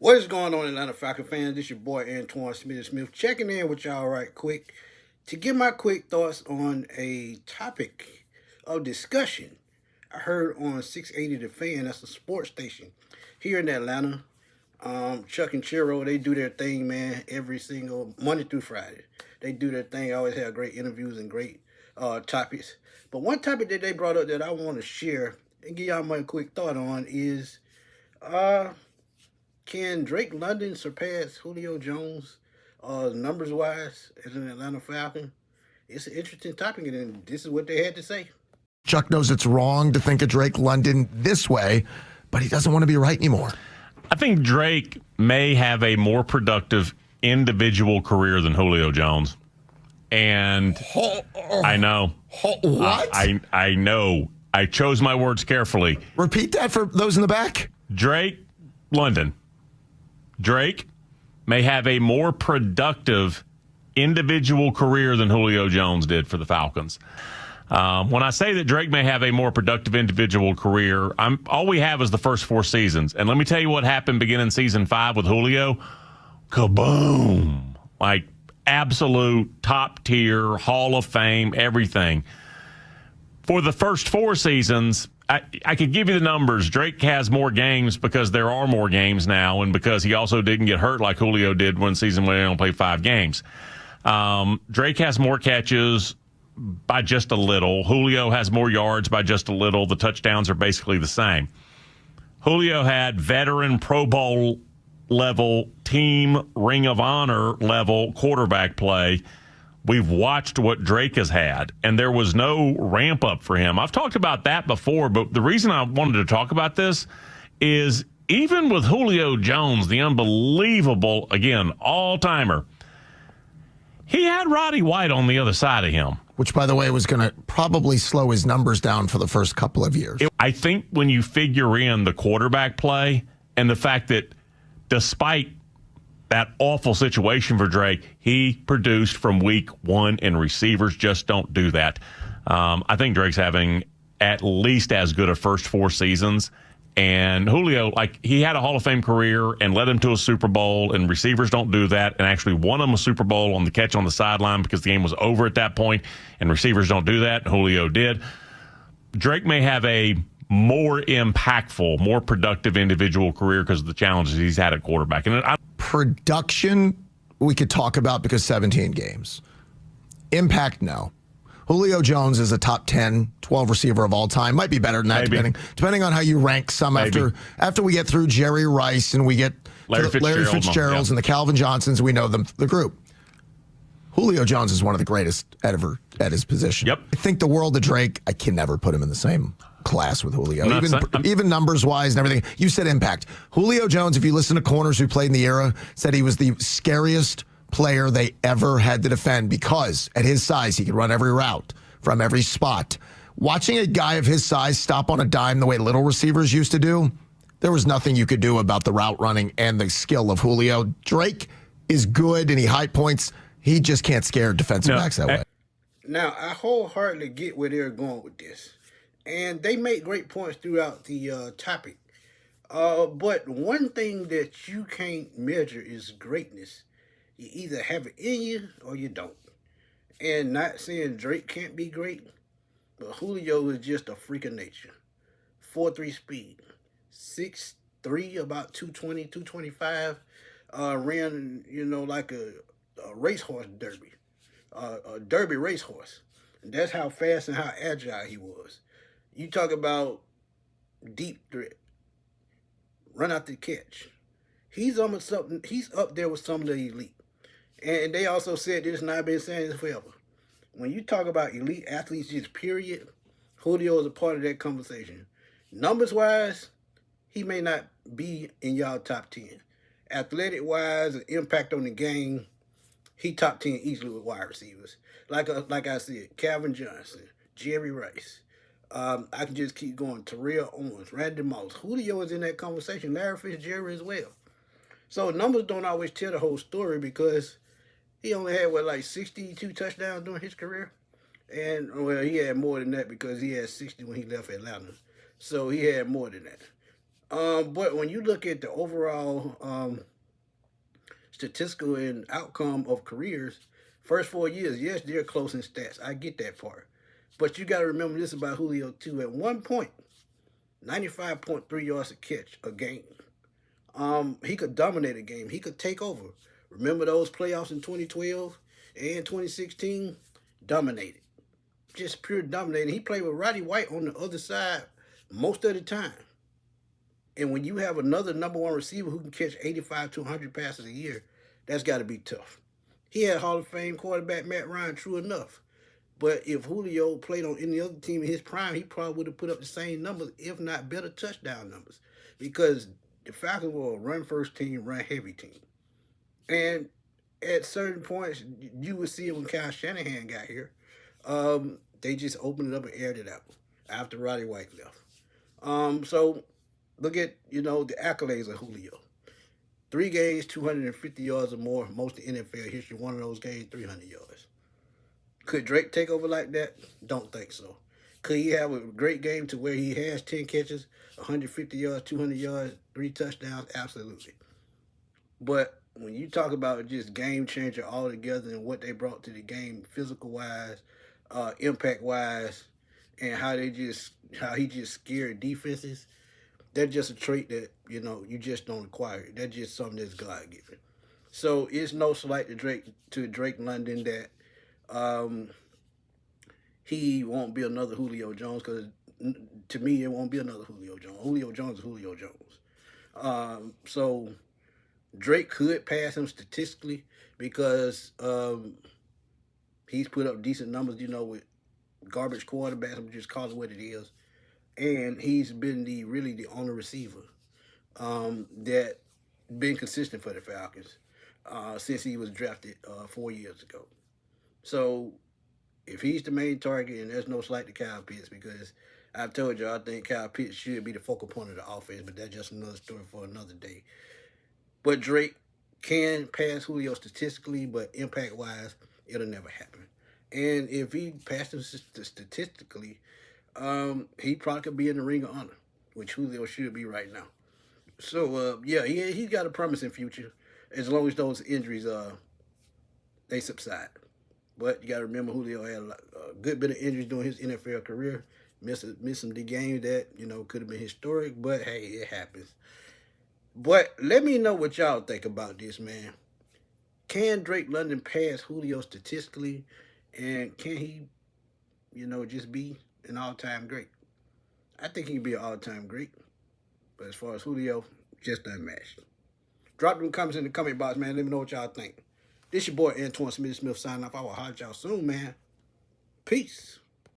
What is going on, Atlanta Falcon fans? This your boy Antoine Smith checking in with y'all right quick to give my quick thoughts on a topic of discussion I heard on 680 The Fan. That's a sports station here in Atlanta. Chuck and Chiro, they do their thing, man, every single Monday through Friday. They do their thing. Always have great interviews and great topics. But one topic that they brought up that I want to share and give y'all my quick thought on is uh, can Drake London surpass Julio Jones numbers wise as an Atlanta Falcon? It's an interesting topic, and this is what they had to say. Chuck knows it's wrong to think of Drake London this way, but he doesn't want to be right anymore. I think Drake may have a more productive individual career than Julio Jones. And I know. What? I know. I chose my words carefully. Repeat that for those in the back. Drake London. Drake may have a more productive individual career than Julio Jones did for the Falcons. When I say that Drake may have a more productive individual career, all we have is the first 4 seasons. And let me tell you what happened beginning season 5 with Julio. Kaboom. Like absolute top tier, Hall of Fame, everything. For the first 4 seasons, I could give you the numbers. Drake has more games because there are more games now, and because he also didn't get hurt like Julio did one season when he only played 5 games. Drake has more catches by just a little. Julio has more yards by just a little. The touchdowns are basically the same. Julio had veteran Pro Bowl level, team Ring of Honor level quarterback play. We've watched what Drake has had, and there was no ramp up for him. I've talked about that before, but the reason I wanted to talk about this is even with Julio Jones, the unbelievable, again, all-timer, he had Roddy White on the other side of him. Which, by the way, was going to probably slow his numbers down for the first couple of years. I think when you figure in the quarterback play and the fact that despite that awful situation for Drake, he produced from week 1, and receivers just don't do that. I think Drake's having at least as good a first 4 seasons. And Julio, he had a Hall of Fame career and led him to a Super Bowl, and receivers don't do that, and actually won him a Super Bowl on the catch on the sideline because the game was over at that point, and receivers don't do that, and Julio did. Drake may have a more impactful, more productive individual career because of the challenges he's had at quarterback. And Production, we could talk about because 17 games. Impact, no. Julio Jones is a top 10, 12 receiver of all time. Might be better than that, depending on how you rank some. After we get through Jerry Rice and we get Larry Fitzgerald's and the Calvin Johnsons, we know the group. Julio Jones is one of the greatest ever at his position. Yep. I think the world of Drake, I can never put him in the same class with Julio. Even numbers-wise and everything. You said impact. Julio Jones, if you listen to corners who played in the era, said he was the scariest player they ever had to defend because at his size, he could run every route from every spot. Watching a guy of his size stop on a dime the way little receivers used to do, there was nothing you could do about the route running and the skill of Julio. Drake is good and he high points. He just can't scare defensive backs that way. Now, I wholeheartedly get where they're going with this. And they make great points throughout the topic. But one thing that you can't measure is greatness. You either have it in you or you don't. And not saying Drake can't be great, but Julio is just a freak of nature. 4.3 speed. 6'3", about 220, 225. Ran, like a racehorse derby. A derby racehorse. And that's how fast and how agile he was. You talk about deep threat. Run out the catch. He's up there with some of the elite. And they also said this, and I've been saying this forever. When you talk about elite athletes, just period, Julio is a part of that conversation. Numbers-wise, he may not be in y'all top 10. Athletic-wise, and impact on the game, he top 10 easily with wide receivers. Like I said, Calvin Johnson, Jerry Rice. I can just keep going. Terrell Owens, Randy Moss. Julio is in that conversation. Larry Fitzgerald as well. So numbers don't always tell the whole story because he only had, 62 touchdowns during his career? And, he had more than that because he had 60 when he left Atlanta. So he had more than that. But when you look at the overall statistical and outcome of careers, first 4 years, yes, they're close in stats. I get that part. But you got to remember this about Julio, too. At one point, 95.3 yards a catch a game. He could dominate a game. He could take over. Remember those playoffs in 2012 and 2016? Dominated. Just pure dominating. He played with Roddy White on the other side most of the time. And when you have another number one receiver who can catch 85 to 100 passes a year, that's got to be tough. He had Hall of Fame quarterback Matt Ryan, true enough. But if Julio played on any other team in his prime, he probably would have put up the same numbers, if not better touchdown numbers. Because the Falcons were a run-first team, run-heavy team. And at certain points, you would see it when Kyle Shanahan got here. They just opened it up and aired it out after Roddy White left. So look at, the accolades of Julio. 3 games, 250 yards or more, most in NFL history. One of those games, 300 yards. Could Drake take over like that? Don't think so. Could he have a great game to where he has 10 catches, 150 yards, 200 yards, 3 touchdowns? Absolutely. But when you talk about just game changer altogether and what they brought to the game, physical-wise, impact-wise, and how he just scared defenses, that's just a trait that, you just don't acquire. That's just something that's God-given. So it's no slight to Drake London that he won't be another Julio Jones, because to me, it won't be another Julio Jones. Julio Jones is Julio Jones. So Drake could pass him statistically because he's put up decent numbers, with garbage quarterbacks. I'm just calling it what it is. And he's been the only receiver that been consistent for the Falcons since he was drafted 4 years ago. So if he's the main target, and there's no slight to Kyle Pitts, because I've told you I think Kyle Pitts should be the focal point of the offense, but that's just another story for another day. But Drake can pass Julio statistically, but impact-wise, it'll never happen. And if he passed him statistically, he probably could be in the Ring of Honor, which Julio should be right now. So, he's got a promising future, as long as those injuries, they subside. But you got to remember, Julio had a good bit of injuries during his NFL career. Missed some the games that, could have been historic, but hey, it happens. But let me know what y'all think about this, man. Can Drake London pass Julio statistically? And can he, just be an all-time great? I think he can be an all-time great. But as far as Julio, just unmatched. Drop them comments in the comment box, man. Let me know what y'all think. This your boy, Antoine Smith signing off. I will holler at y'all soon, man. Peace.